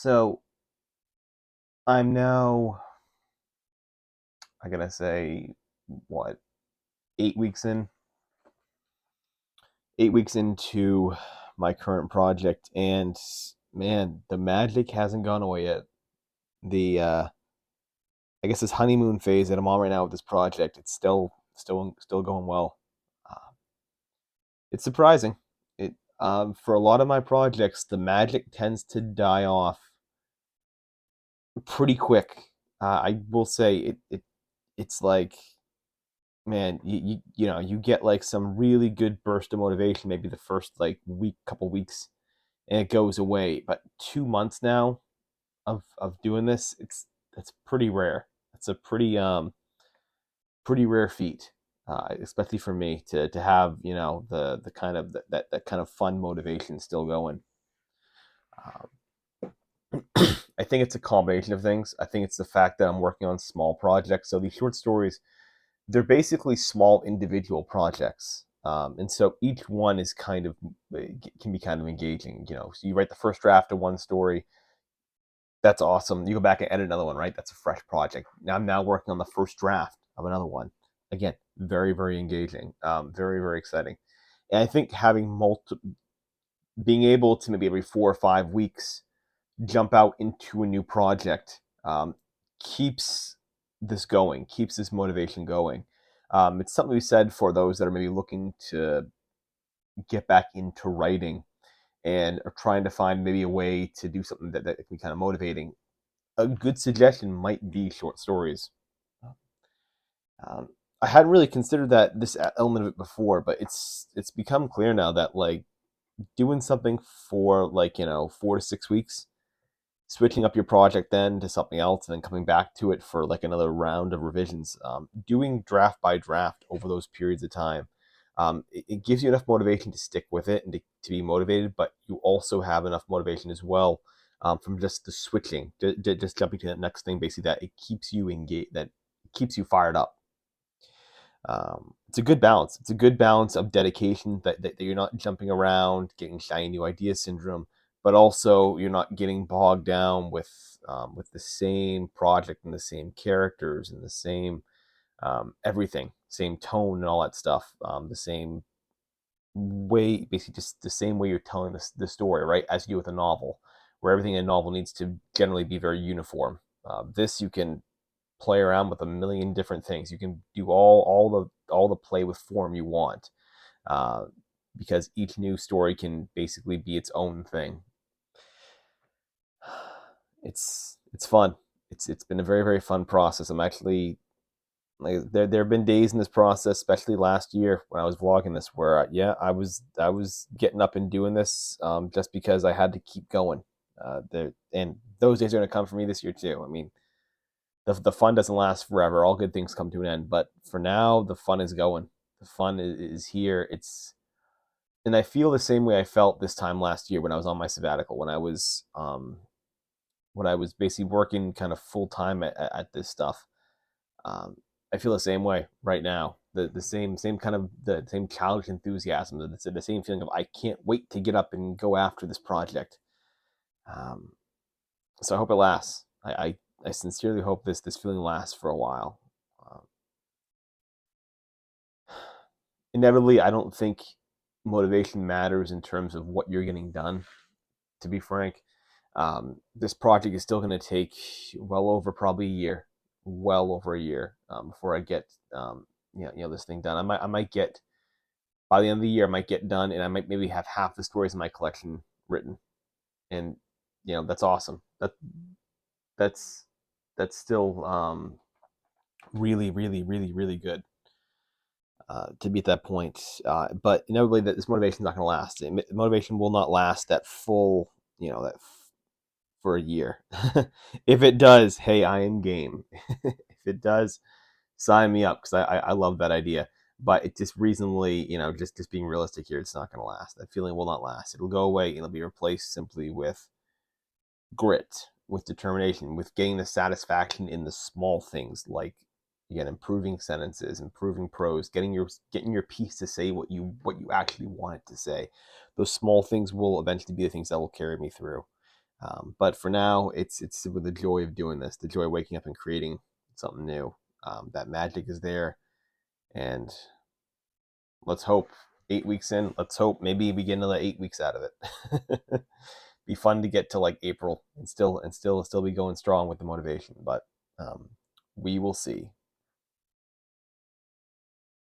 So I'm now, I gotta say, what, 8 weeks in? 8 weeks into my current project, and man, the magic hasn't gone away yet. The I guess this honeymoon phase that I'm on right now with this project, it's still going well. Uh, it's surprising. It For a lot of my projects, the magic tends to die off pretty quick. I will say it's like, man, you get like some really good burst of motivation, maybe the first like couple weeks, and it goes away. But 2 months now of doing this, that's pretty rare. It's a pretty rare feat, especially for me to have the kind of that kind of fun motivation still going. Um, I think it's a combination of things. I think it's the fact that I'm working on small projects. So these short stories, they're basically small individual projects. And so each one is kind of can be kind of engaging. So you write the first draft of one story, that's awesome. You go back and edit another one, right? That's a fresh project. Now I'm now working on the first draft of another one. Again, very very engaging, very very exciting. And I think being able to maybe every 4 or 5 weeks jump out into a new project, keeps this going, keeps this motivation going. It's something we said for those that are maybe looking to get back into writing and are trying to find maybe a way to do something that can be kind of motivating. A good suggestion might be short stories. Um, I hadn't really considered that this element of it before, but it's become clear now that like doing something for like 4 to 6 weeks, switching up your project then to something else, and then coming back to it for like another round of revisions, doing draft by draft over those periods of time, it gives you enough motivation to stick with it and to be motivated, but you also have enough motivation as well, from just the switching, just jumping to that next thing, basically, that it keeps you engaged, that keeps you fired up. It's a good balance. It's a good balance of dedication, that you're not jumping around, getting shiny new idea syndrome, but also you're not getting bogged down with the same project and the same characters and the same everything, same tone and all that stuff, the same way, basically just the same way you're telling the story, right? As you do with a novel, where everything in a novel needs to generally be very uniform. This you can play around with a million different things. You can do all the play with form you want, uh, because each new story can basically be its own thing. It's fun. It's been a very very fun process. I'm actually like, there have been days in this process, especially last year when I was vlogging this, where yeah, I was getting up and doing this, just because I had to keep going. There and those days are going to come for me this year too. I mean, the fun doesn't last forever. All good things come to an end, but for now, the fun is going. The fun is here. And I feel the same way I felt this time last year when I was on my sabbatical, when I was basically working kind of full time at this stuff. Um, I feel the same way right now. The same kind of the same childish enthusiasm. The same feeling of I can't wait to get up and go after this project. Um, so I hope it lasts. I sincerely hope this feeling lasts for a while. Um, Inevitably, I don't think motivation matters in terms of what you're getting done. To be frank, this project is still going to take well over probably a year, well over a year, before I get this thing done. I might get by the end of the year, I might get done, and I might maybe have half the stories in my collection written, and that's awesome. That's that's still really really really really good, to be at that point. But inevitably, that this motivation is not going to last. Motivation will not last that full, for a year. If it does, hey, I am game. If it does, sign me up, because I love that idea. But it just reasonably, just being realistic here, it's not going to last. That feeling will not last. It'll go away and it'll be replaced simply with grit, with determination, with getting the satisfaction in the small things, like again, improving sentences, improving prose, getting your piece to say what you actually want it to say. Those small things will eventually be the things that will carry me through. But for now, it's with the joy of doing this, the joy of waking up and creating something new. That magic is there, and let's hope 8 weeks in. Let's hope maybe we get another 8 weeks out of it. Be fun to get to like April and still be going strong with the motivation, but we will see.